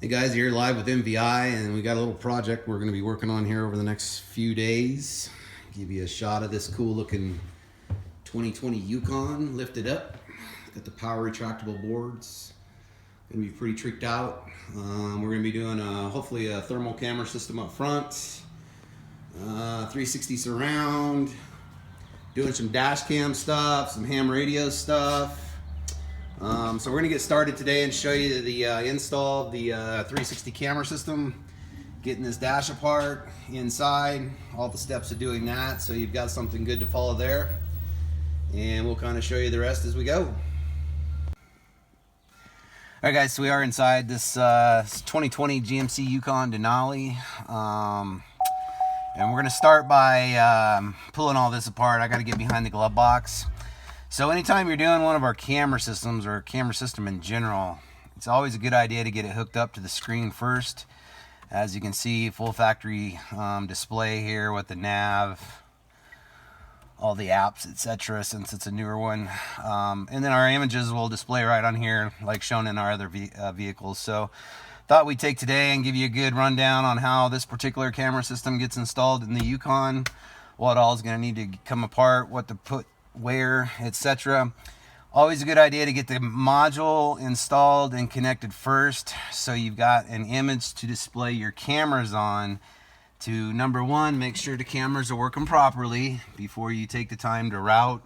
Hey guys, you're live with MVI, and we got a little project we're going to be working on here over the next few days. Give you a shot of this cool looking 2020 Yukon lifted up. Got the power retractable boards. Going to be pretty tricked out. We're going to be doing hopefully a thermal camera system up front, 360 surround, doing some dash cam stuff, some ham radio stuff. So we're going to get started today and show you the install of the 360 camera system, getting this dash apart inside, all the steps of doing that, so you've got something good to follow there, and we'll kind of show you the rest as we go. Alright guys, so we are inside this 2020 GMC Yukon Denali, and we're going to start by pulling all this apart. I got to get behind the glove box. So anytime you're doing one of our camera systems, or a camera system in general, it's always a good idea to get it hooked up to the screen first. As you can see, full factory display here with the nav, all the apps, etc., since it's a newer one. And then our images will display right on here like shown in our other vehicles. So thought we'd take today and give you a good rundown on how this particular camera system gets installed in the Yukon, what all is going to need to come apart, what to put where, etc. Always a good idea to get the module installed and connected first, so you've got an image to display your cameras on to, number one, make sure the cameras are working properly before you take the time to route,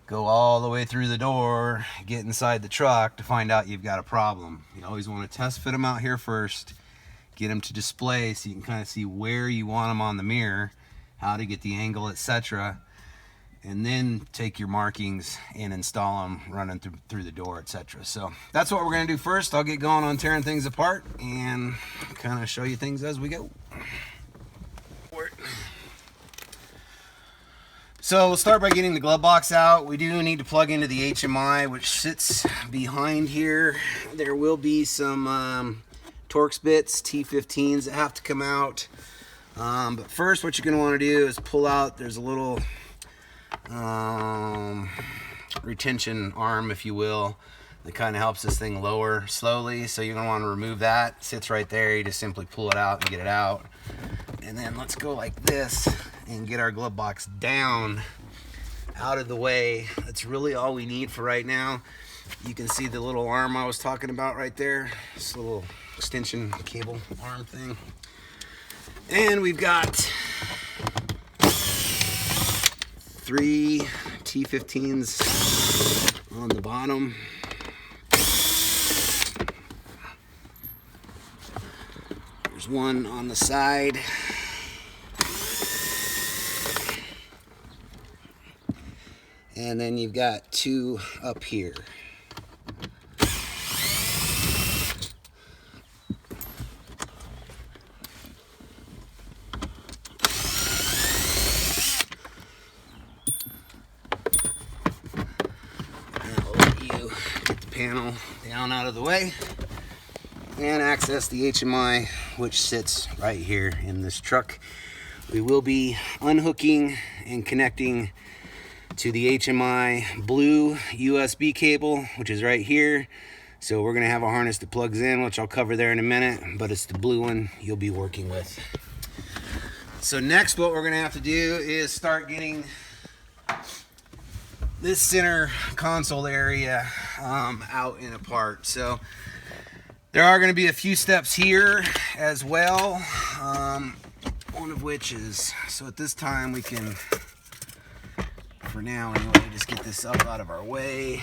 go all the way through the door, get inside the truck to find out you've got a problem. You always want to test fit them out here first, get them to display so you can kind of see where you want them on the mirror, how to get the angle, etc., and then take your markings and install them running through the door, etc. So that's what we're going to do first. I'll get going on tearing things apart and kind of show you things as we go. So we'll start by getting the glove box out. We do need to plug into the HMI, which sits behind here. There will be some Torx bits, T15s, that have to come out. But first, what you're going to want to do is pull out, there's a little retention arm, if you will, that kind of helps this thing lower slowly. So you're going to want to remove that. It sits right there. You just simply pull it out and get it out. And then let's go like this and get our glove box down out of the way. That's really all we need for right now. You can see the little arm I was talking about right there, this little extension cable arm thing. And we've got 3 T15s on the bottom. There's one on the side. And then you've got 2 up here. Panel down out of the way and access the HMI, which sits right here in this truck. We will be unhooking and connecting to the HMI blue USB cable, which is right here. So we're going to have a harness that plugs in, which I'll cover there in a minute, but it's the blue one you'll be working with. So next, what we're going to have to do is start getting this center console area out and apart. So there are going to be a few steps here as well, one of which is, so at this time we can, for now anyway, just get this up out of our way.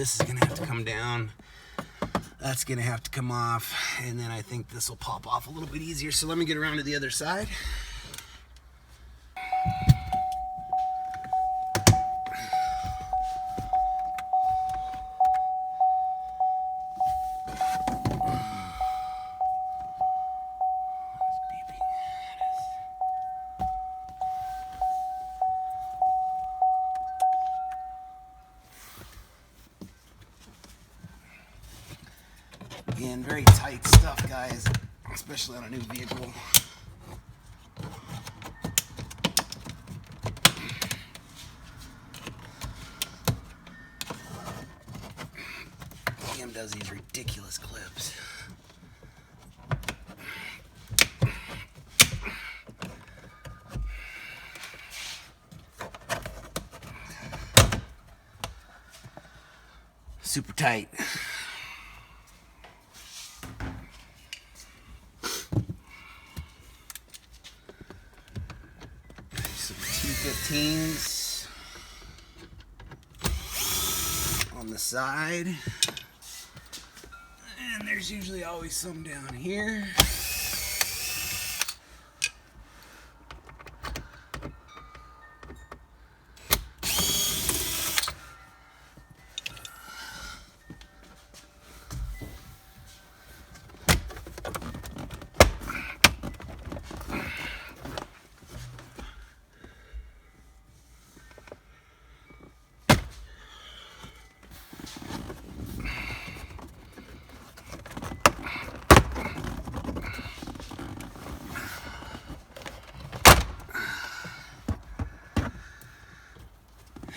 this is gonna have to come down. That's gonna have to come off, and then I think this will pop off a little bit easier. So let me get around to the other side. Again, very tight stuff, guys, especially on a new vehicle. GM does these ridiculous clips. Super tight. Some T15s on the side, and there's usually always some down here.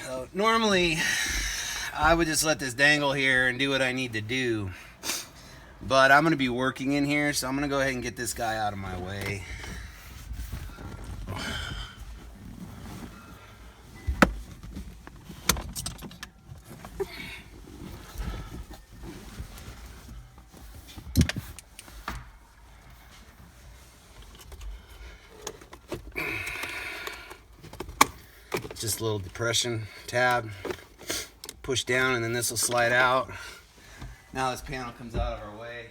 So normally I would just let this dangle here and do what I need to do, but I'm going to be working in here, so I'm going to go ahead and get this guy out of my way. Just a little depression tab, push down, and then this will slide out. Now this panel comes out of our way.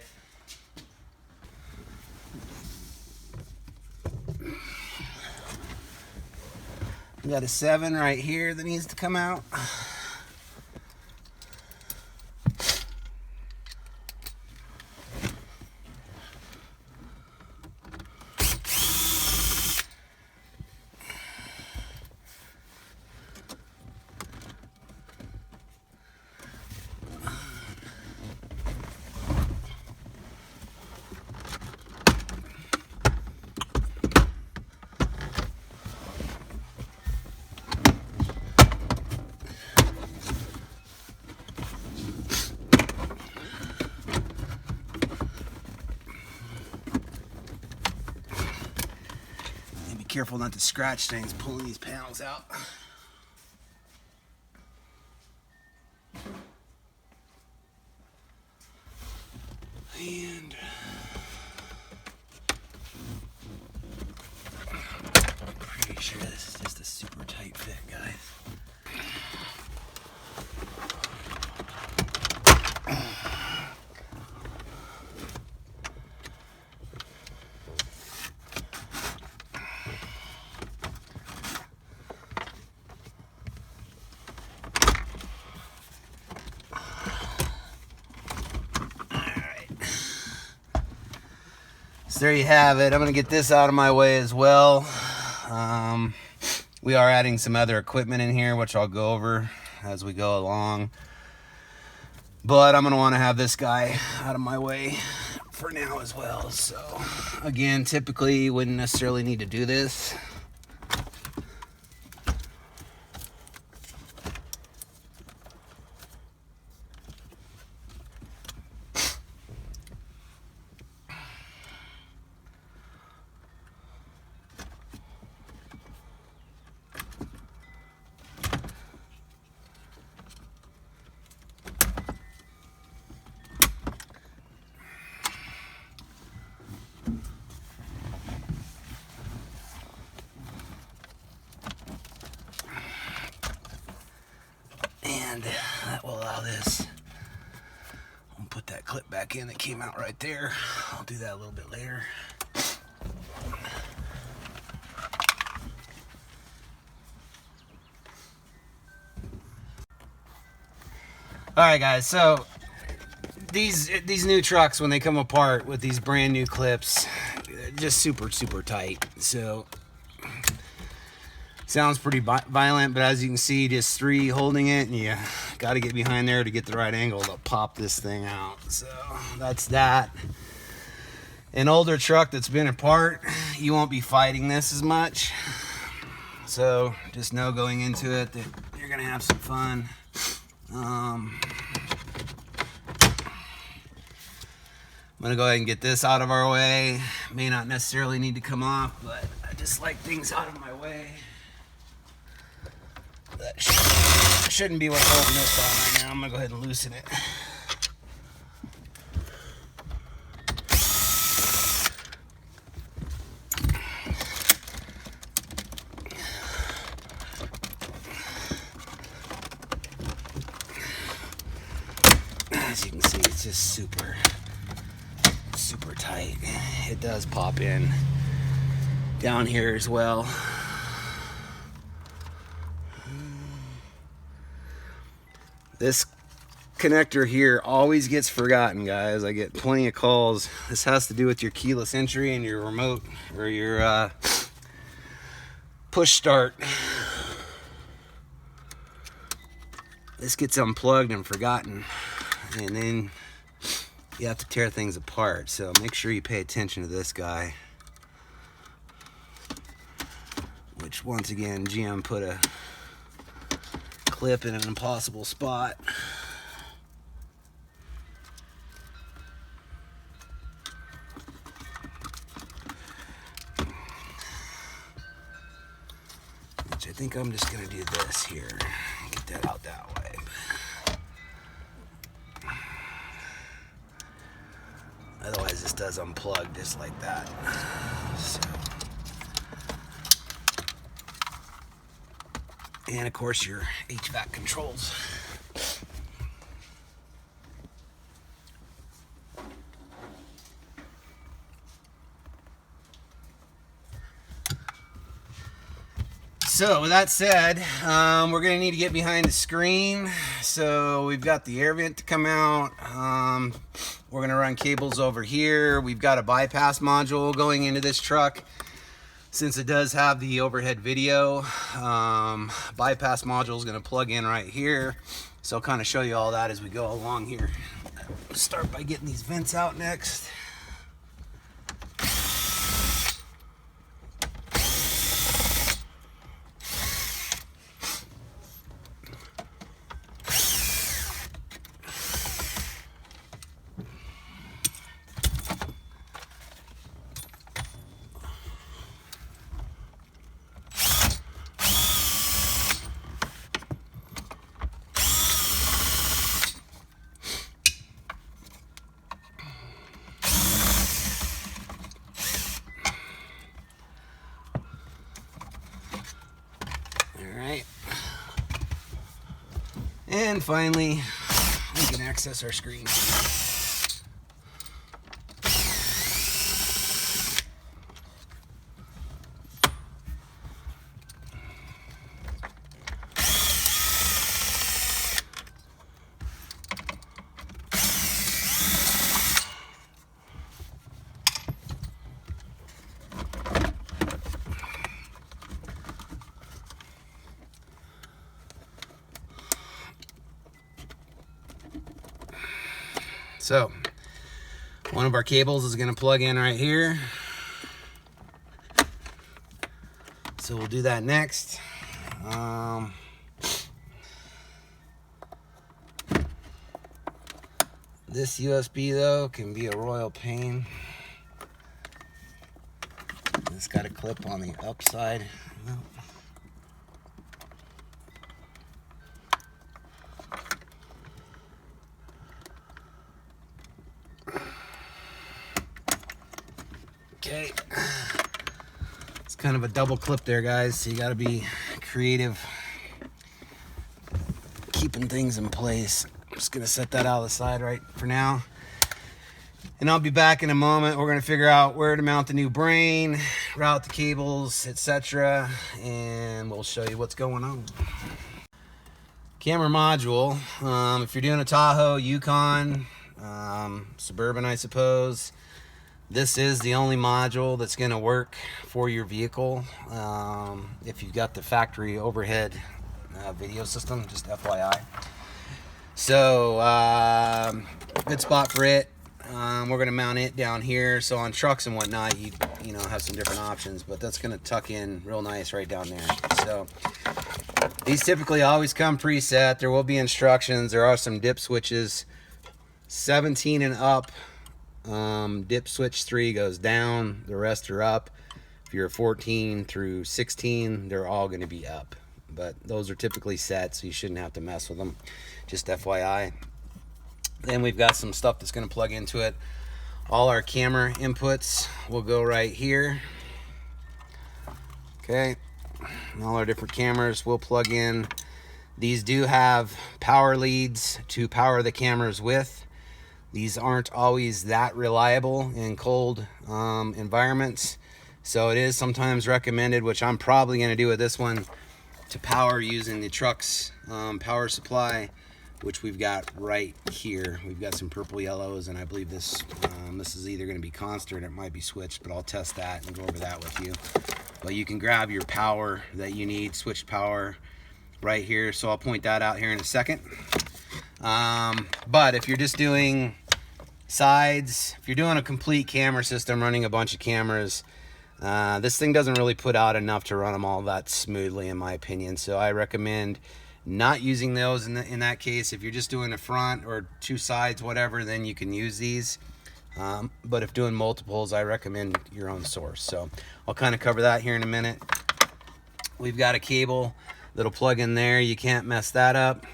We got a 7 right here that needs to come out. Careful not to scratch things pulling these panels out. And I'm pretty sure this is just a super tight fit, guys. So there you have it. I'm going to get this out of my way as well. We are adding some other equipment in here, which I'll go over as we go along. But I'm going to want to have this guy out of my way for now as well. So again, typically you wouldn't necessarily need to do this. And that will allow this put that clip back in that came out right there. I'll do that a little bit later. Alright guys, so these new trucks, when they come apart with these brand new clips, just super tight. So sounds pretty violent, but as you can see, just 3 holding it, and you got to get behind there to get the right angle to pop this thing out. So that's that. An older truck that's been apart, you won't be fighting this as much. So just know going into it that you're gonna have some fun. I'm gonna go ahead and get this out of our way. May not necessarily need to come off, but I just like things out of my way. That shouldn't be what's holding this on right now. I'm gonna go ahead and loosen it. As you can see, it's just super tight. It does pop in down here as well. This connector here always gets forgotten, guys. I get plenty of calls. This has to do with your keyless entry and your remote, or your push start. This gets unplugged and forgotten, and then you have to tear things apart. So make sure you pay attention to this guy, which once again GM put a clip in an impossible spot. Which I think I'm just gonna do this here, get that out that way. Otherwise this does unplug just like that. So. And of course your HVAC controls. So with that said, we're gonna need to get behind the screen. So we've got the air vent to come out. We're gonna run cables over here. We've got a bypass module going into this truck. Since it does have the overhead video, bypass module is going to plug in right here. So I'll kind of show you all that as we go along here. Start by getting these vents out next. And finally, we can access our screen. So one of our cables is going to plug in right here. So we'll do that next. This USB though can be a royal pain. It's got a clip on the upside. Okay, it's kind of a double clip there, guys, so you got to be creative keeping things in place. just gonna set that out of the side right for now. And I'll be back in a moment. We're gonna figure out where to mount the new brain, route the cables, etc. And we'll show you what's going on. Camera module. If you're doing a Tahoe, Yukon, Suburban, I suppose, this is the only module that's going to work for your vehicle. If you've got the factory overhead video system, just FYI. So, good spot for it. We're going to mount it down here. So on trucks and whatnot, you know, have some different options, but that's going to tuck in real nice right down there. So these typically always come preset. There will be instructions. There are some dip switches. 17 and up, dip switch 3 goes down. The rest are up. If you're 14 through 16, they're all going to be up. But those are typically set, so you shouldn't have to mess with them. Just FYI. Then we've got some stuff that's going to plug into it. All our camera inputs will go right here. Okay. And all our different cameras will plug in. These do have power leads to power the cameras with. These aren't always that reliable in cold environments. So it is sometimes recommended, which I'm probably going to do with this one, to power using the truck's power supply, which we've got right here. We've got some purple yellows, and I believe this is either going to be constant or it might be switched, but I'll test that and go over that with you. But you can grab your power that you need, switched power, right here. So I'll point that out here in a second. But if you're just doing sides, if you're doing a complete camera system, running a bunch of cameras, this thing doesn't really put out enough to run them all that smoothly, in my opinion. So I recommend not using those in that case. If you're just doing a front or 2 sides, whatever, then you can use these. But if doing multiples, I recommend your own source. So I'll kind of cover that here in a minute. We've got a cable that'll plug in there. You can't mess that up.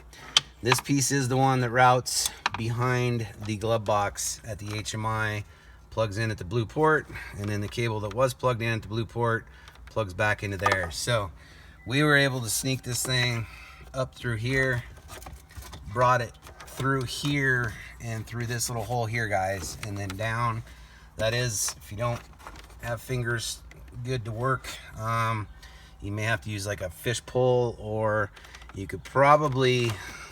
This piece is the one that routes behind the glove box at the HMI, plugs in at the blue port, and then the cable that was plugged in at the blue port plugs back into there. So we were able to sneak this thing up through here, brought it through here and through this little hole here, guys, and then down. That is, if you don't have fingers good to work, you may have to use like a fish pole, or you could probably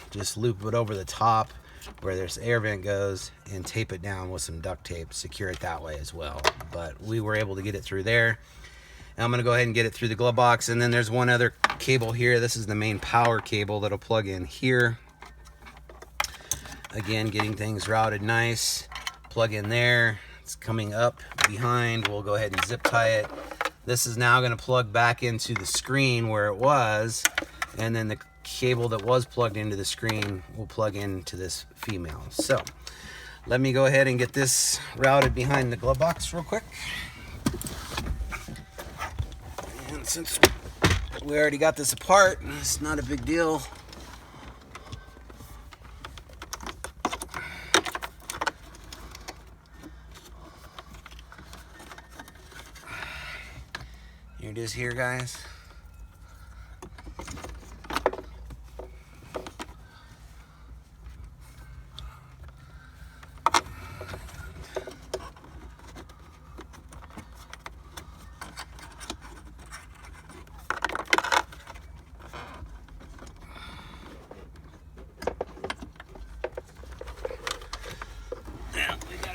just loop it over the top where this air vent goes and tape it down with some duct tape, secure it that way as well. But we were able to get it through there. And I'm gonna go ahead and get it through the glove box. And then there's one other cable here. This is the main power cable that'll plug in here. Again, getting things routed nice. Plug in there. It's coming up behind. We'll go ahead and zip tie it. This is now gonna plug back into the screen where it was. And then the cable that was plugged into the screen will plug into this female. So let me go ahead and get this routed behind the glove box real quick. And since we already got this apart, it's not a big deal. Here it is here, guys.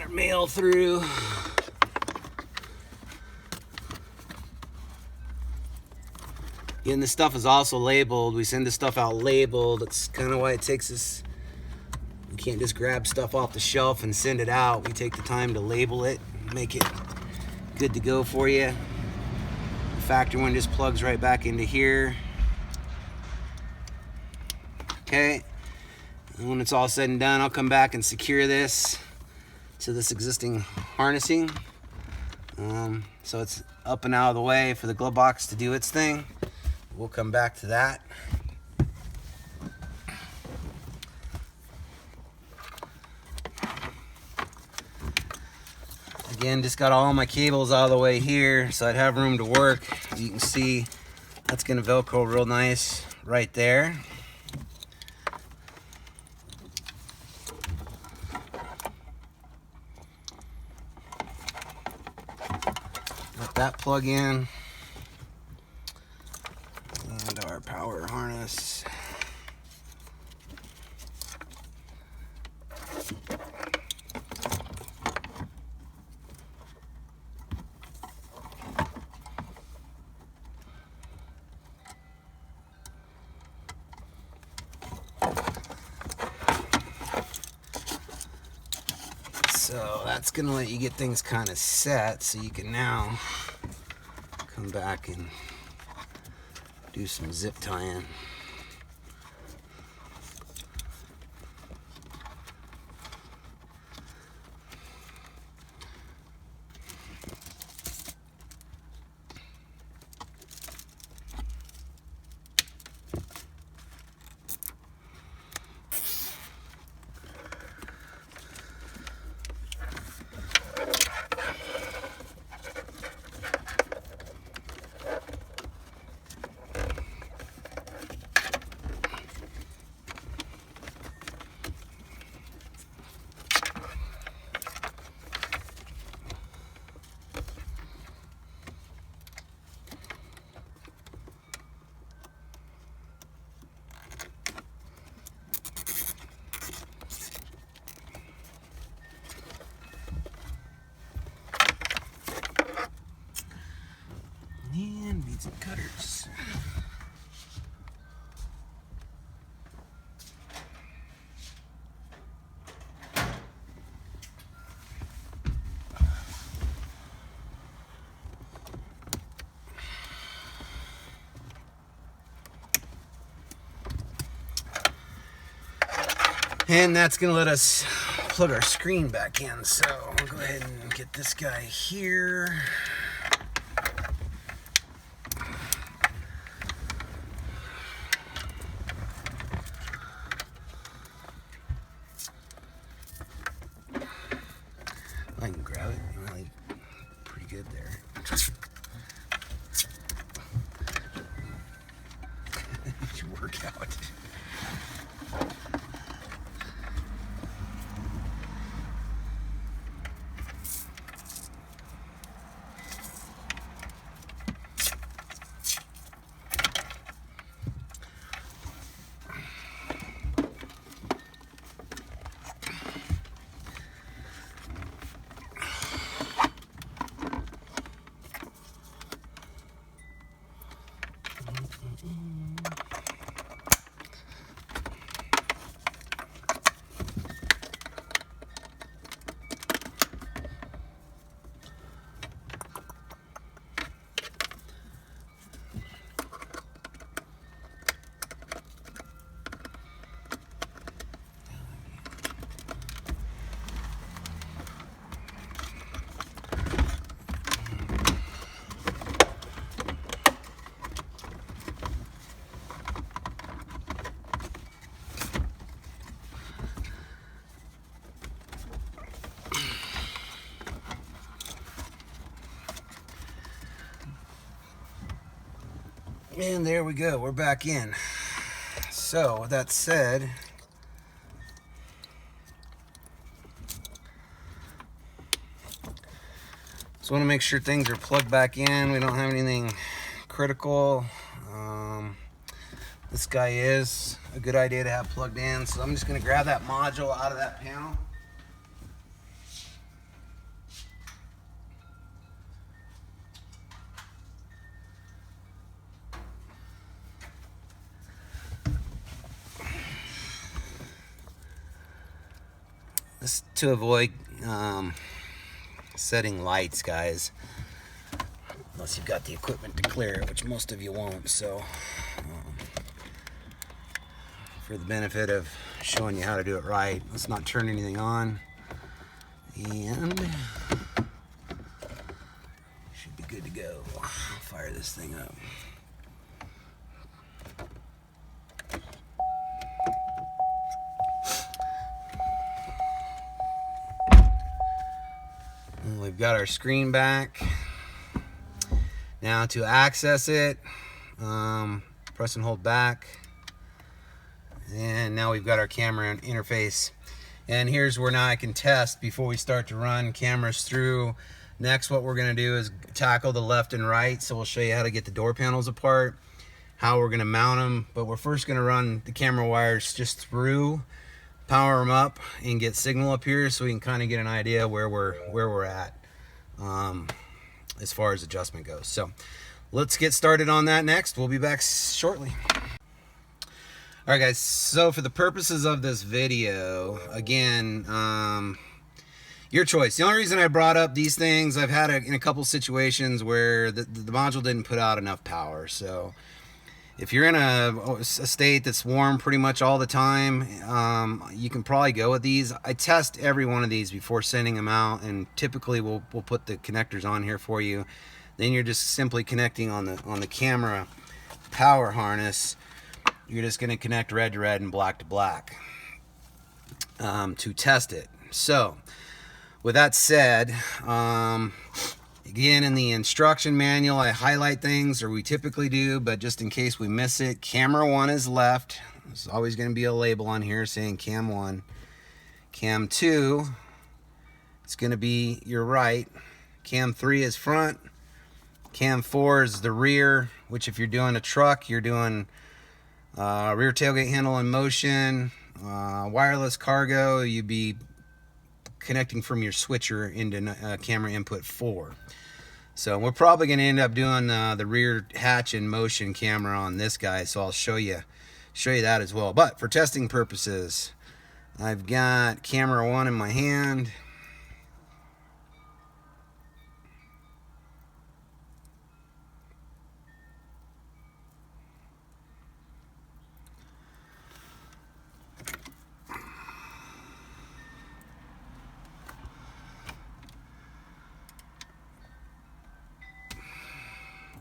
Mail through. And this stuff is also labeled. We send this stuff out labeled. It's kind of why it takes us, we can't just grab stuff off the shelf and send it out. We take the time to label it, make it good to go for you. The factory one just plugs right back into here. Okay, and when it's all said and done, I'll come back and secure this to this existing harnessing. So it's up and out of the way for the glove box to do its thing. We'll come back to that. Again, just got all my cables out of the way here so I'd have room to work. As you can see, that's gonna Velcro real nice right there. that plug in and our power harness. So that's going to let you get things kind of set, so you can now come back and do some zip tying. And need some cutters. And that's going to let us plug our screen back in. So I'll go ahead and get this guy here. I can grab it, really pretty good there. It should work out. And there we go, we're back in. So with that said, just want to make sure things are plugged back in. We don't have anything critical. This guy is a good idea to have plugged in, so I'm just going to grab that module out of that panel. This to avoid setting lights, guys, unless you've got the equipment to clear it, which most of you won't. So for the benefit of showing you how to do it right, let's not turn anything on, and should be good to go. I'll fire this thing up. We've got our screen back. Now to access it, press and hold back. And now we've got our camera interface. And here's where now I can test before we start to run cameras through. Next, what we're going to do is tackle the left and right. So we'll show you how to get the door panels apart, how we're going to mount them. But we're first going to run the camera wires just through, power them up, and get signal up here so we can kind of get an idea where we're at as far as adjustment goes. So let's get started on that next. We'll be back shortly. All right, guys. So for the purposes of this video, again, your choice. The only reason I brought up these things, I've had in a couple situations where the module didn't put out enough power. So if you're in a state that's warm pretty much all the time, you can probably go with these. I test every one of these before sending them out, and typically we'll put the connectors on here for you. Then you're just simply connecting on the camera power harness. You're just going to connect red to red and black to black to test it. So with that said, again, in the instruction manual, I highlight things, or we typically do, but just in case we miss it, camera 1 is left. There's always going to be a label on here saying cam 1. Cam 2 is going to be your right. Cam 3 is front. Cam 4 is the rear, which if you're doing a truck, you're doing rear tailgate handle in motion. Wireless cargo, you'd be connecting from your switcher into camera input 4. So we're probably going to end up doing the rear hatch in motion camera on this guy, so I'll show you that as well. But for testing purposes, I've got camera 1 in my hand.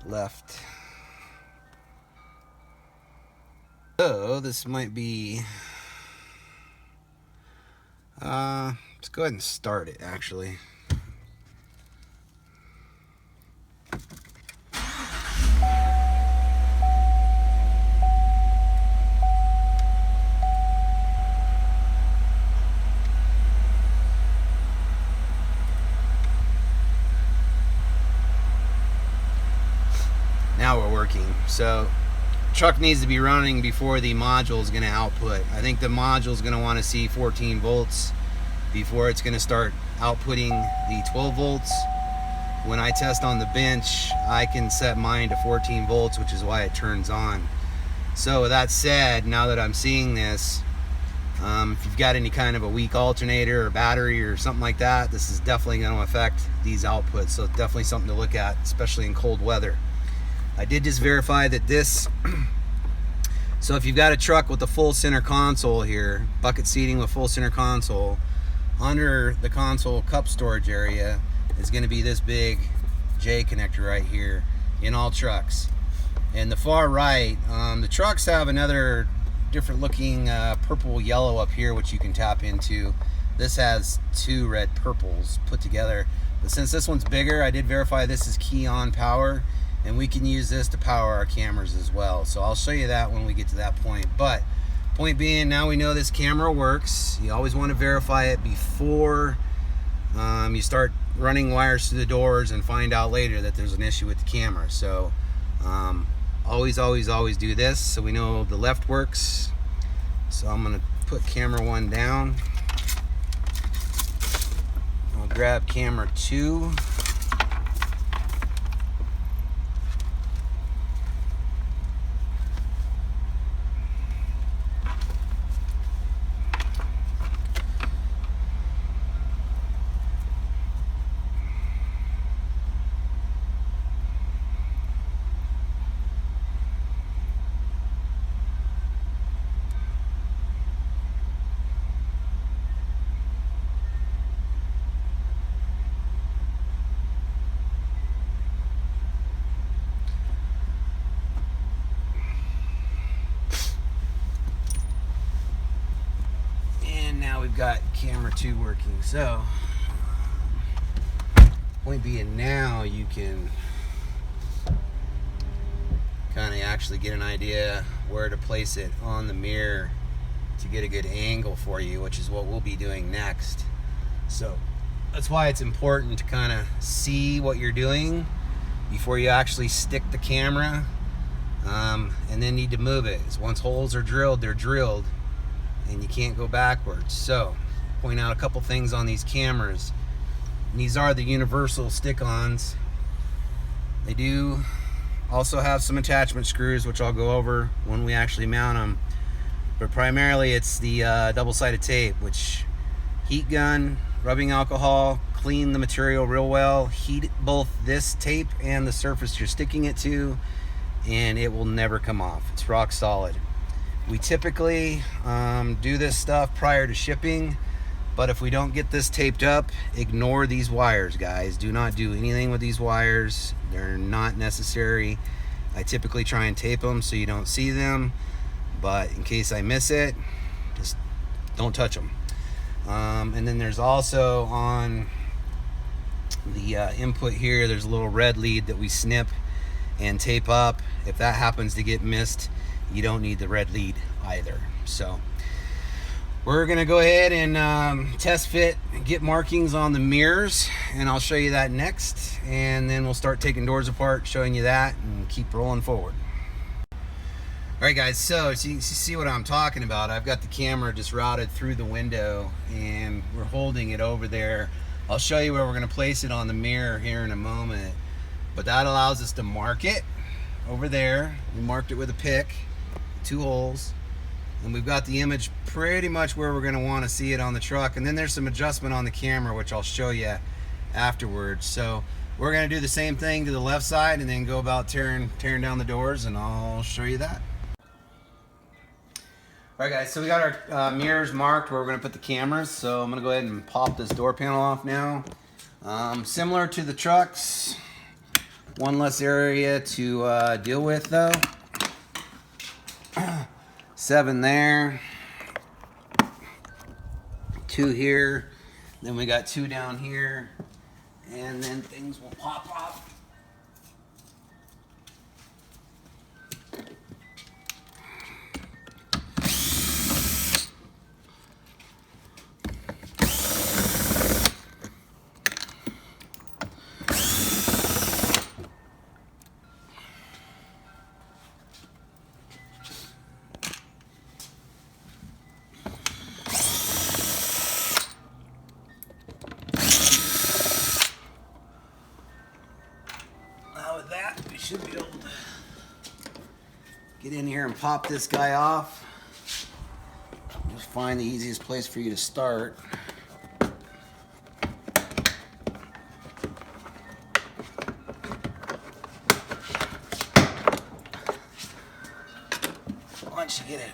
Left. So this might be let's go ahead and start it actually. Now we're working. So truck needs to be running before the module is going to output. I think the module is going to want to see 14 volts before it's going to start outputting the 12 volts. When I test on the bench, I can set mine to 14 volts, which is why it turns on. So with that said, now that I'm seeing this, if you've got any kind of a weak alternator or battery or something like that, this is definitely going to affect these outputs. So definitely something to look at, especially in cold weather. I did just verify that this, so if you've got a truck with a full center console here, bucket seating with full center console, under the console cup storage area is going to be this big J connector right here in all trucks. And the far right, the trucks have another different looking purple yellow up here which you can tap into. This has 2 red purples put together, but since this one's bigger, I did verify this is key on power, and we can use this to power our cameras as well. So I'll show you that when we get to that point. But point being, now we know this camera works. You always want to verify it before you start running wires through the doors and find out later that there's an issue with the camera. So always do this so we know the left works. So I'm going to put camera 1 down. I'll grab camera 2. We've got camera 2 working. So point being, now you can kind of actually get an idea where to place it on the mirror to get a good angle for you, which is what we'll be doing next. So that's why it's important to kind of see what you're doing before you actually stick the camera, and then need to move it. Once holes are drilled, they're drilled, and you can't go backwards. So, point out a couple things on these cameras. And these are the universal stick-ons. They do also have some attachment screws, which I'll go over when we actually mount them. But primarily it's the double-sided tape, which heat gun, rubbing alcohol, clean the material real well, heat both this tape and the surface you're sticking it to, and it will never come off. It's rock solid. We typically do this stuff prior to shipping, but if we don't get this taped up, ignore these wires, guys. Do not do anything with these wires. They're not necessary. I typically try and tape them so you don't see them, but in case I miss it, just don't touch them. And then there's also on the input here, there's a little red lead that we snip and tape up. If that happens to get missed, you don't need the red lead either. So we're gonna go ahead and test fit and get markings on the mirrors, and I'll show you that next, and then we'll start taking doors apart, showing you that, and keep rolling forward. Alright guys, so you see what I'm talking about. I've got the camera just routed through the window, and we're holding it over there. I'll show you where we're gonna place it on the mirror here in a moment, but that allows us to mark it over there. We marked it with a pick, 2 holes. And we've got the image pretty much where we're going to want to see it on the truck. And then there's some adjustment on the camera, which I'll show you afterwards. So we're going to do the same thing to the left side and then go about tearing down the doors, and I'll show you that. Alright guys, so we got our mirrors marked where we're going to put the cameras. So I'm going to go ahead and pop this door panel off now. Similar to the trucks, one less area to deal with though. 7 there, 2 here, then we got 2 down here, and then things will pop up. Should be able to get in here and pop this guy off. Just find the easiest place for you to start. Once you get it.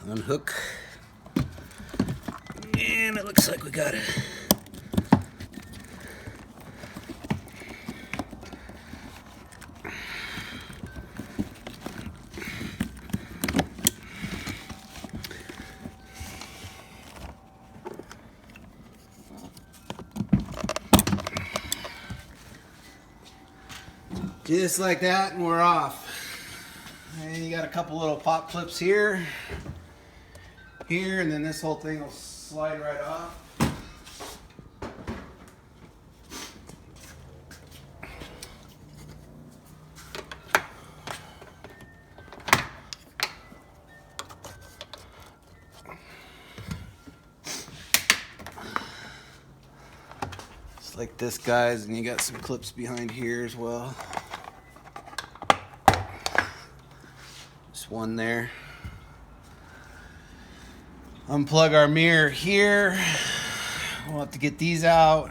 Unhook, and it looks like we got it. Just like that, and we're off. And you got a couple little pop clips here, and then this whole thing will slide right off. Just like this, guys, and you got some clips behind here as well. Just one there. Unplug our mirror here, we'll have to get these out.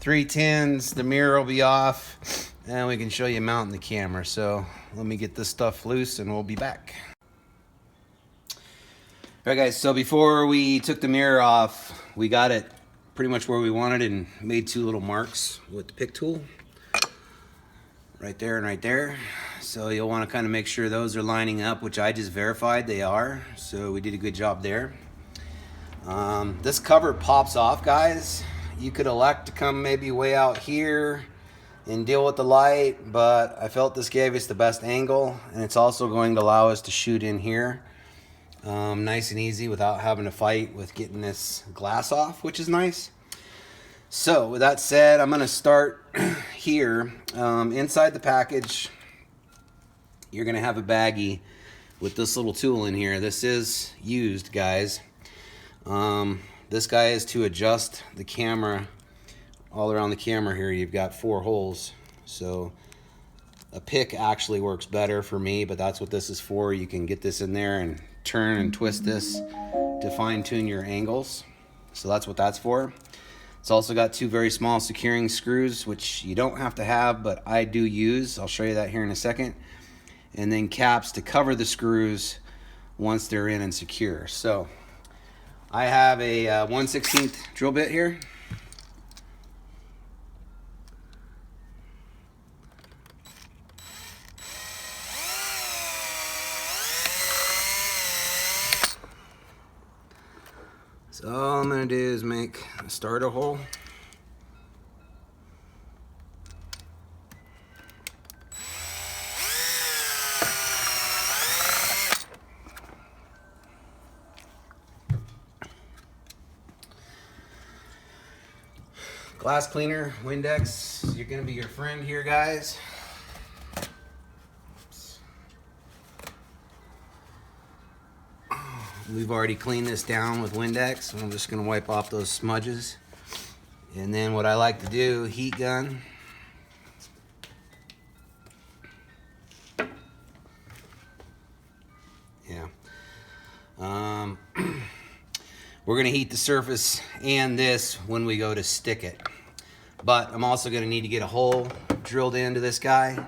310s, the mirror will be off, and we can show you mounting the camera. So let me get this stuff loose and we'll be back. Alright guys, so before we took the mirror off, we got it pretty much where we wanted it and made two little marks with the pick tool. Right there and right there. So you'll want to kind of make sure those are lining up, which I just verified they are. So we did a good job there. This cover pops off, guys. You could elect to come maybe way out here and deal with the light, but I felt this gave us the best angle, and it's also going to allow us to shoot in here nice and easy without having to fight with getting this glass off, which is nice. So with that said, I'm going to start here. Inside the package, you're going to have a baggie with this little tool in here. This is used, guys. This guy is to adjust the camera. All around the camera here, you've got 4 holes. So a pick actually works better for me, but that's what this is for. You can get this in there and turn and twist this to fine-tune your angles. So that's what that's for. It's also got 2 very small securing screws, which you don't have to have, but I do use. I'll show you that here in a second. And then caps to cover the screws once they're in and secure. So I have a 1/16 drill bit here. So all I'm going to do is make a starter hole. Glass cleaner, Windex, you're going to be your friend here, guys. We've already cleaned this down with Windex, so I'm just going to wipe off those smudges. And then what I like to do, heat gun. Yeah. We're going to heat the surface and this when we go to stick it. But I'm also going to need to get a hole drilled into this guy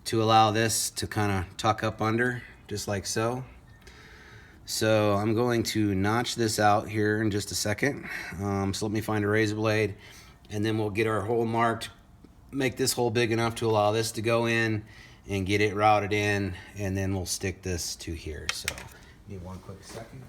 to allow this to kind of tuck up under, just like so. So I'm going to notch this out here in just a second. So let me find a razor blade, and then we'll get our hole marked, make this hole big enough to allow this to go in and get it routed in, and then we'll stick this to here. So give me one quick second.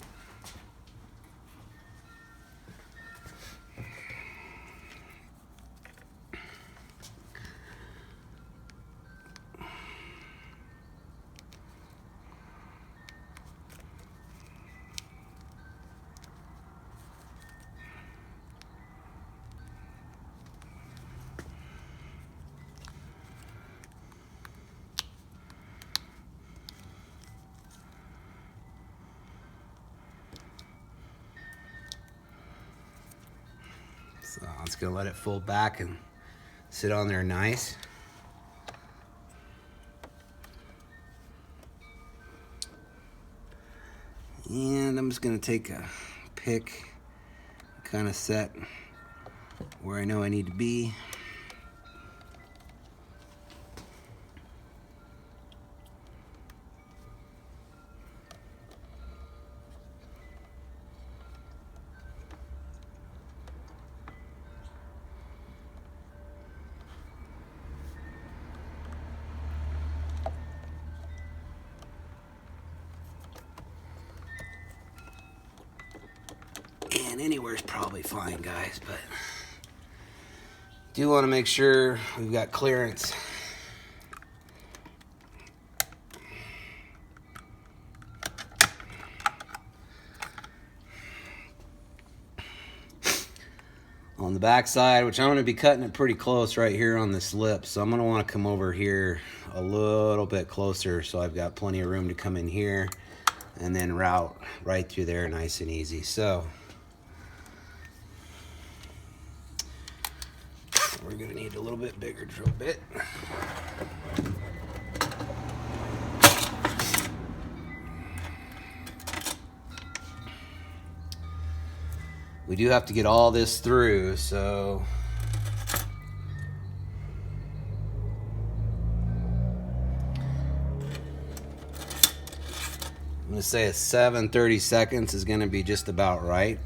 So I'm just going to let it fold back and sit on there nice. And I'm just going to take a pick, kind of set where I know I need to be. And anywhere's probably fine, guys, but do want to make sure we've got clearance. On the back side, which I'm going to be cutting it pretty close right here on this lip, so I'm going to want to come over here a little bit closer so I've got plenty of room to come in here and then route right through there nice and easy. So we're going to need a little bit bigger drill bit. we do have to get all this through, so I'm gonna say a 7:30 seconds is gonna be just about right.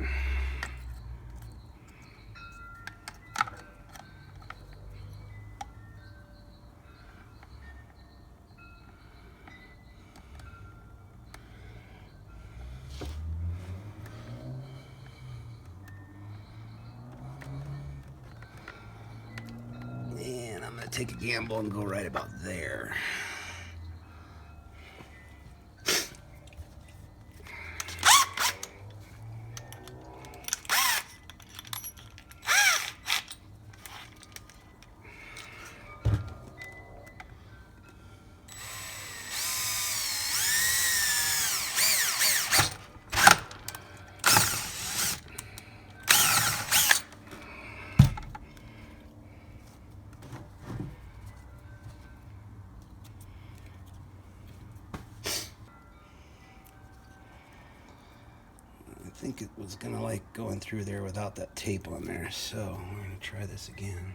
And I'm gonna take a gamble and go right about there. I think it was gonna like going through there without that tape on there, so we're gonna try this again.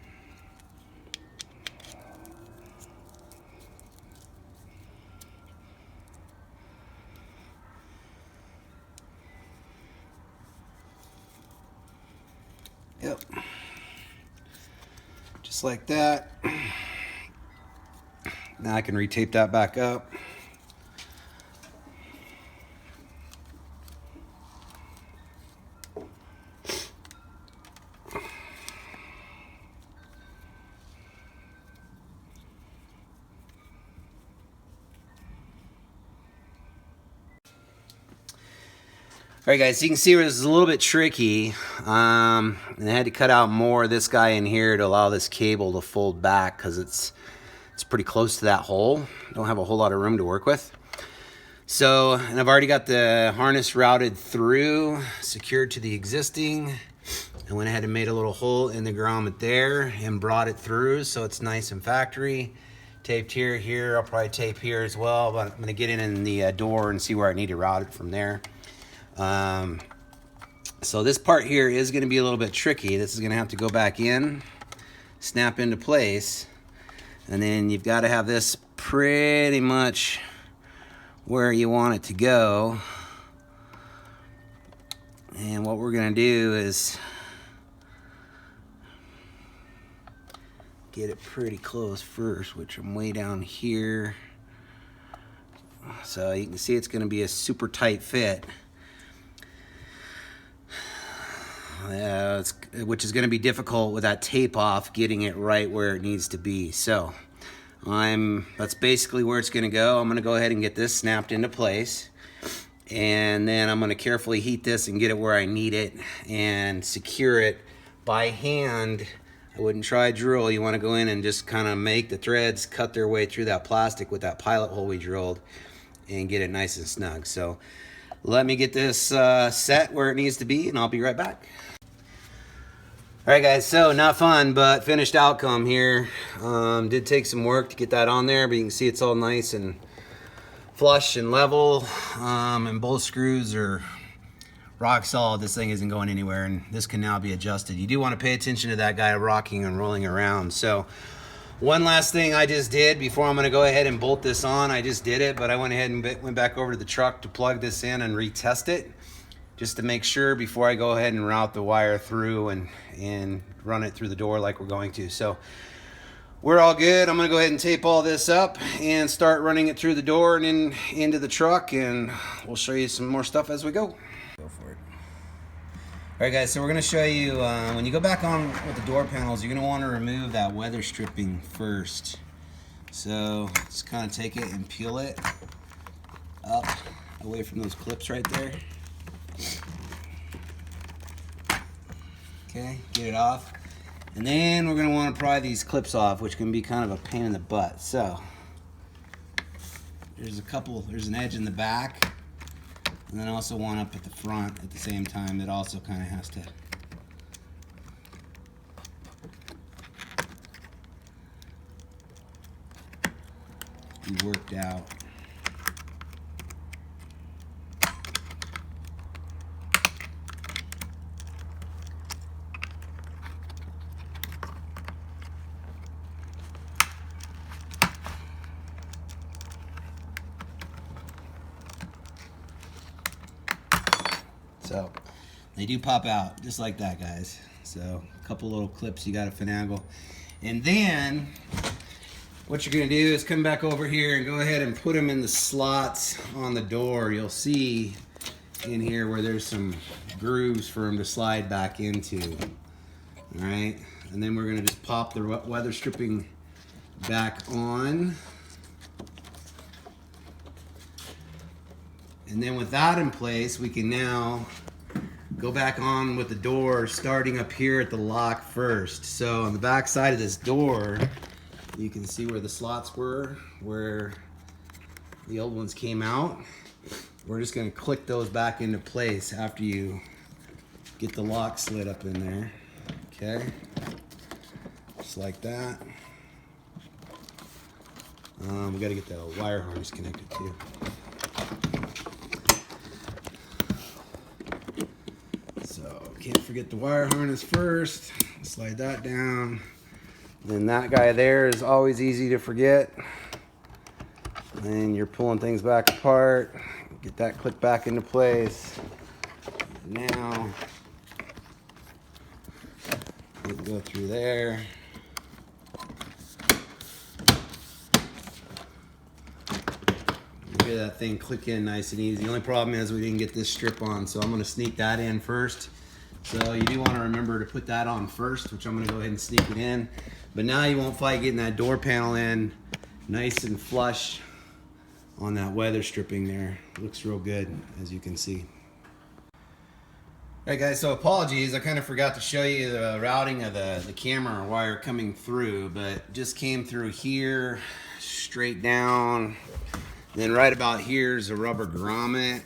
Yep, just like that. Now I can retape that back up. All right, guys, so you can see where this is a little bit tricky. And I had to cut out more of this guy in here to allow this cable to fold back because it's pretty close to that hole. Don't have a whole lot of room to work with. So, and I've already got the harness routed through, secured to the existing. I went ahead and made a little hole in the grommet there and brought it through so it's nice and factory. Taped here. I'll probably tape here as well, but I'm gonna get in the door and see where I need to route it from there. So this part here is going to be a little bit tricky. This is going to have to go back in, snap into place, and then you've got to have this pretty much where you want it to go. And what we're going to do is get it pretty close first, which I'm way down here. So you can see it's going to be a super tight fit. Which is going to be difficult with that tape off, getting it right where it needs to be. So that's basically where it's going to go. I'm going to go ahead and get this snapped into place, and then I'm going to carefully heat this and get it where I need it and secure it by hand. I wouldn't try a drill. You want to go in and just kind of make the threads cut their way through that plastic with that pilot hole we drilled and get it nice and snug. So let me get this set where it needs to be, and I'll be right back. All right, guys, so not fun, but finished outcome here. Did take some work to get that on there, but you can see it's all nice and flush and level, and both screws are rock solid. This thing isn't going anywhere, and this can now be adjusted. You do want to pay attention to that guy rocking and rolling around. So one last thing I just did before I'm going to go ahead and bolt this on. I just did it, but I went ahead and went back over to the truck to plug this in and retest it, just to make sure before I go ahead and route the wire through and run it through the door like we're going to. So we're all good. I'm gonna go ahead and tape all this up and start running it through the door and into the truck, and we'll show you some more stuff as we go. Go for it. All right, guys, so we're gonna show you, when you go back on with the door panels, you're gonna wanna remove that weather stripping first. So just kind of take it and peel it up away from those clips right there. Okay, get it off. And then we're going to want to pry these clips off, which can be kind of a pain in the butt. So there's an edge in the back, and then also one up at the front at the same time that also kind of has to be worked out. They do pop out just like that, guys. So a couple little clips you got to finagle. And then what you're going to do is come back over here and go ahead and put them in the slots on the door. You'll see in here where there's some grooves for them to slide back into. All right, and then we're going to just pop the weather stripping back on. And then with that in place, we can now go back on with the door, starting up here at the lock first. So on the back side of this door, you can see where the slots were, where the old ones came out. We're just going to click those back into place after you get the lock slid up in there. Okay, just like that. We got to get the wire harness connected too. So can't forget the wire harness first. Slide that down. Then that guy there is always easy to forget. Then you're pulling things back apart. Get that clip back into place. Now we can go through there. Get that thing click in nice and easy. The only problem is we didn't get this strip on, so I'm going to sneak that in first. So you do want to remember to put that on first, which I'm going to go ahead and sneak it in. But now you won't fight getting that door panel in nice and flush on that weather stripping there. Looks real good, as you can see. Alright guys, so apologies, I kind of forgot to show you the routing of the camera wire coming through, but just came through here, straight down, then right about here is a rubber grommet,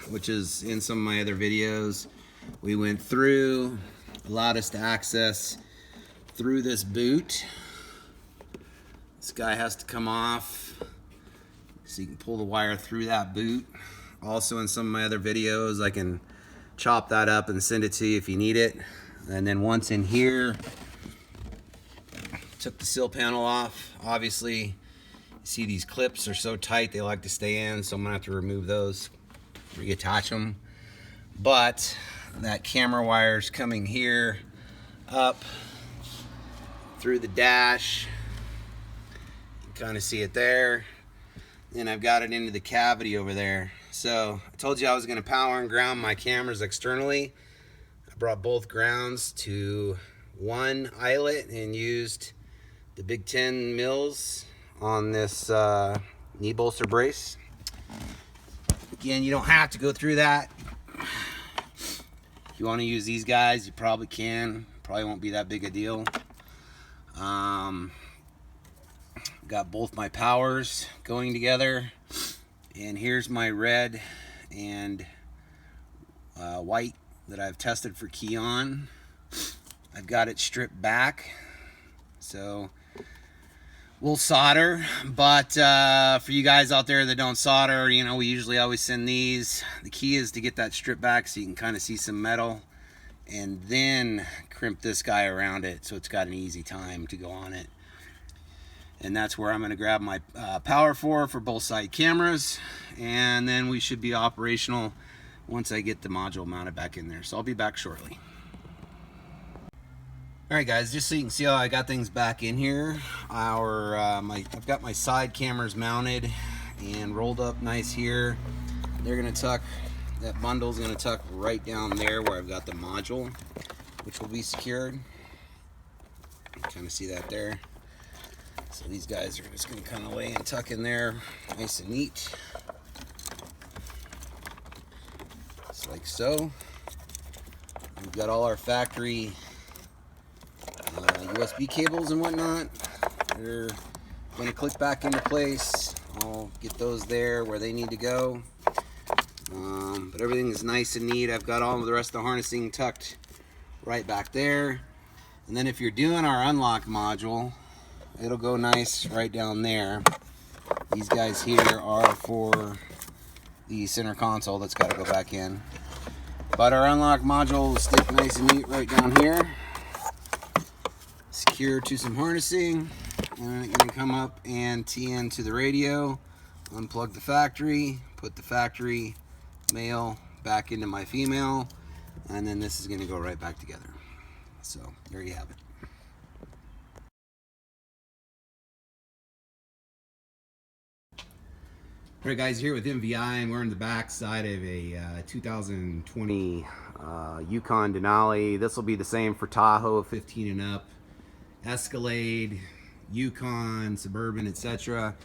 which is in some of my other videos. We went through, allowed us to access through this boot. This guy has to come off, so you can pull the wire through that boot. Also in some of my other videos, I can chop that up and send it to you if you need it. And then once in here, took the sill panel off. Obviously, you see these clips are so tight they like to stay in, so I'm gonna have to remove those, reattach them. But that camera wire's coming here up through the dash. You can kind of see it there. And I've got it into the cavity over there. So I told you I was going to power and ground my cameras externally. I brought both grounds to one eyelet and used the Big 10 mils on this knee bolster brace. Again, you don't have to go through that. If you want to use these guys, you probably can. Probably won't be that big a deal. Got both my powers going together, and here's my red and white that I've tested for key on. I've got it stripped back, so we'll solder. But for you guys out there that don't solder, you know, we usually always send these. The key is to get that stripped back so you can kind of see some metal, and then crimp this guy around it so it's got an easy time to go on it. And that's where I'm going to grab my power for both side cameras, and then we should be operational once I get the module mounted back in there. So I'll be back shortly. Alright guys, just so you can see how I got things back in here, I've got my side cameras mounted and rolled up nice here. They're going to tuck, that bundle's going to tuck right down there where I've got the module, which will be secured. You kind of see that there. So these guys are just going to kind of lay and tuck in there nice and neat. Just like so. We've got all our factory USB cables and whatnot. They're going to click back into place. I'll get those there where they need to go. But everything is nice and neat. I've got all of the rest of the harnessing tucked right back there. And then if you're doing our unlock module, it'll go nice right down there. These guys here are for the center console that's got to go back in. But our unlock module will stick nice and neat right down here. Secure to some harnessing. And it can come up and tee into the radio. Unplug the factory. Put the factory male back into my female. and then this is going to go right back together. So there you have it. Alright guys, here with MVI, and we're on the back side of a 2020 Yukon Denali. This will be the same for Tahoe, 15 and up, Escalade, Yukon, Suburban, etc.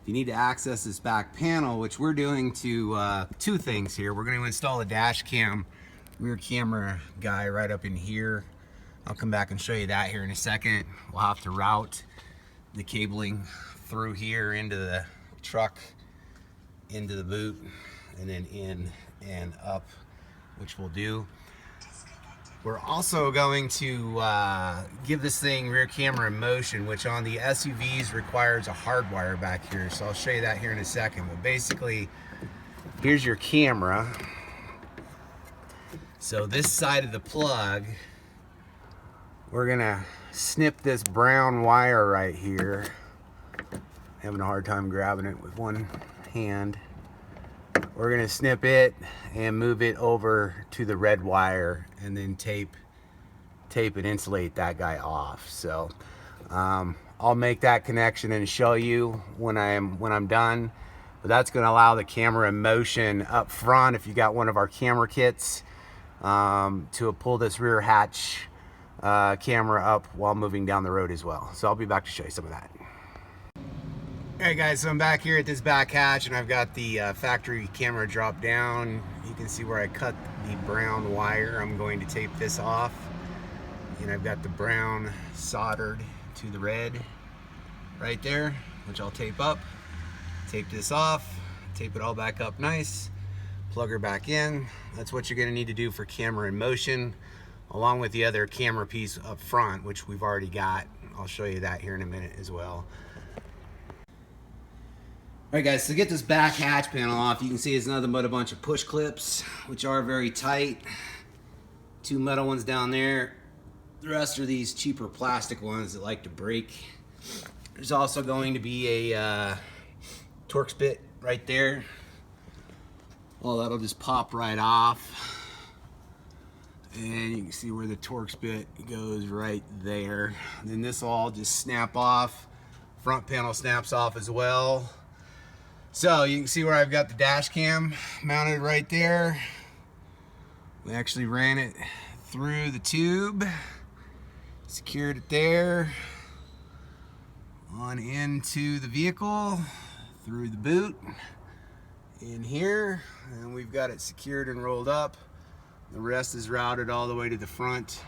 If you need to access this back panel, which we're doing to two things here. We're going to install a dash cam, rear camera guy right up in here. I'll come back and show you that here in a second. We'll have to route the cabling through here into the truck, into the boot, and then in and up, which we'll do. We're also going to give this thing rear camera in motion, which on the SUVs requires a hardwire back here. So I'll show you that here in a second. But basically, here's your camera. So this side of the plug, we're gonna snip this brown wire right here. Having a hard time grabbing it with one hand. We're gonna snip it and move it over to the red wire, and then tape and insulate that guy off. So I'll make that connection and show you when I'm done. But that's gonna allow the camera in motion up front if you got one of our camera kits to pull this rear hatch camera up while moving down the road as well. So I'll be back to show you some of that. Alright guys, so I'm back here at this back hatch, and I've got the factory camera drop down. You can see where I cut the brown wire. I'm going to tape this off, and I've got the brown soldered to the red right there, which I'll tape up. Tape this off, tape it all back up nice, plug her back in. That's what you're going to need to do for camera in motion, along with the other camera piece up front, which we've already got. I'll show you that here in a minute as well. Alright guys, so to get this back hatch panel off, you can see it's nothing but a bunch of push clips, which are very tight. Two metal ones down there. The rest are these cheaper plastic ones that like to break. There's also going to be a Torx bit right there. Well, that'll just pop right off. And you can see where the Torx bit goes right there. And then this will all just snap off. Front panel snaps off as well. So you can see where I've got the dash cam mounted right there. We actually ran it through the tube, secured it there, on into the vehicle, through the boot, in here, and we've got it secured and rolled up. The rest is routed all the way to the front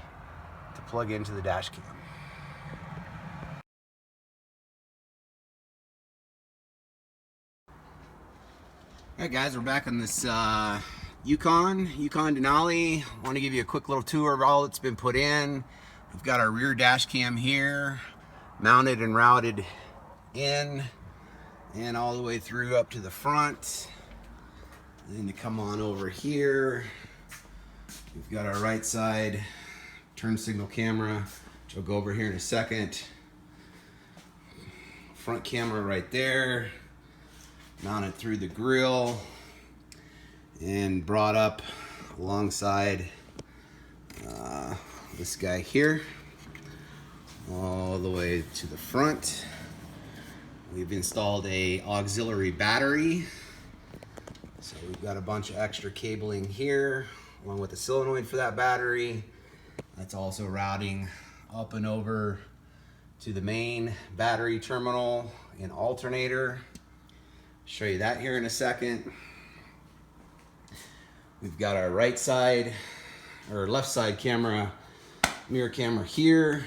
to plug into the dash cam. Alright guys, we're back on this Yukon Denali. I want to give you a quick little tour of all that's been put in. We've got our rear dash cam here, mounted and routed in, and all the way through up to the front. And then to come on over here, we've got our right side turn signal camera, which I'll go over here in a second. Front camera right there, mounted through the grill and brought up alongside this guy here all the way to the front. We've installed a auxiliary battery, so we've got a bunch of extra cabling here along with the solenoid for that battery. That's also routing up and over to the main battery terminal and alternator. Show you that here in a second. We've got our right side or left side camera, mirror camera here.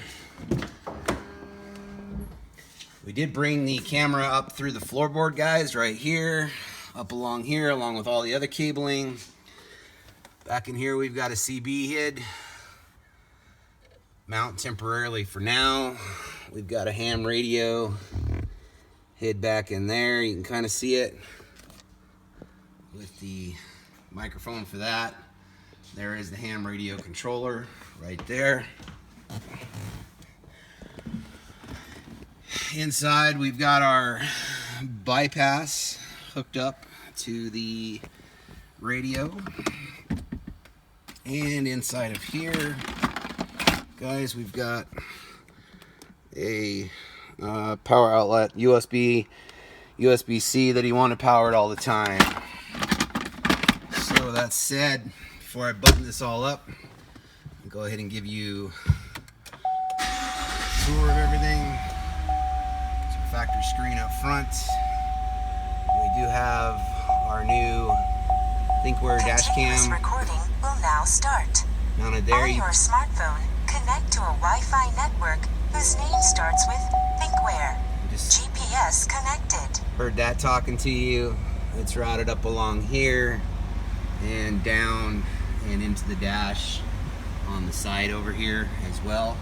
We did bring the camera up through the floorboard, guys, right here, up along here, along with all the other cabling. Back in here, we've got a CB head, mount temporarily for now. We've got a ham radio head back in there. You can kind of see it with the microphone for that. There is the ham radio controller right there. Inside, we've got our bypass hooked up to the radio. And inside of here, guys, we've got a power outlet, USB-C that you want to power it all the time. So that said, before I button this all up, I'll go ahead and give you a tour of everything. It's our factory screen up front. We do have our new ThinkWare dash cam. Recording will now start. Mounted there. On your smartphone, connect to a Wi-Fi network whose name starts with ThinkWare. GPS connected. Heard that talking to you. It's routed up along here and down and into the dash on the side over here as well.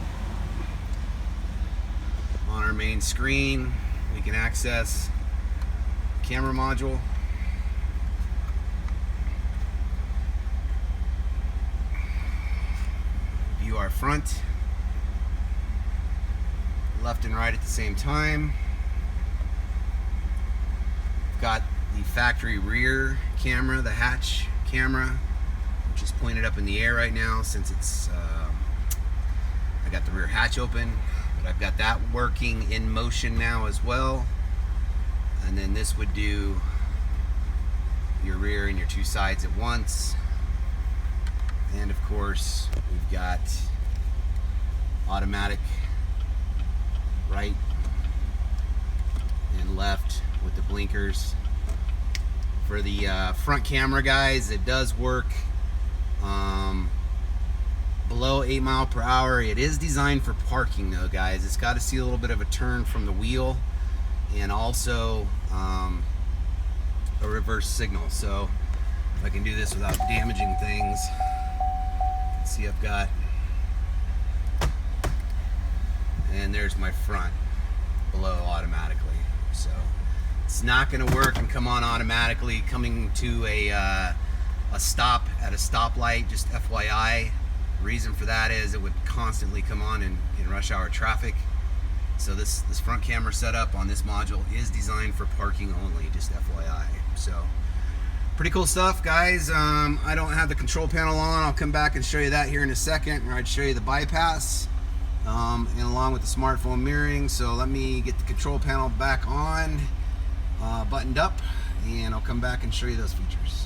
On our main screen, we can access camera module. View our front, left and right at the same time. We've got the factory rear camera, the hatch camera, which is pointed up in the air right now since it's I got the rear hatch open, but I've got that working in motion now as well. And then this would do your rear and your two sides at once. And of course, we've got automatic right and left with the blinkers. For the front camera, guys, it does work below 8 miles per hour. It is designed for parking though, guys. It's got to see a little bit of a turn from the wheel and also a reverse signal. So if I can do this without damaging things, see, I've got, and there's my front below automatically. So it's not going to work and come on automatically coming to a stop at a stoplight, just FYI. The reason for that is it would constantly come on in rush hour traffic. So this front camera setup on this module is designed for parking only, just FYI. So pretty cool stuff, guys. I don't have the control panel on. I'll come back and show you that here in a second, or I'd show you the bypass and along with the smartphone mirroring. So let me get the control panel back on, buttoned up, and I'll come back and show you those features.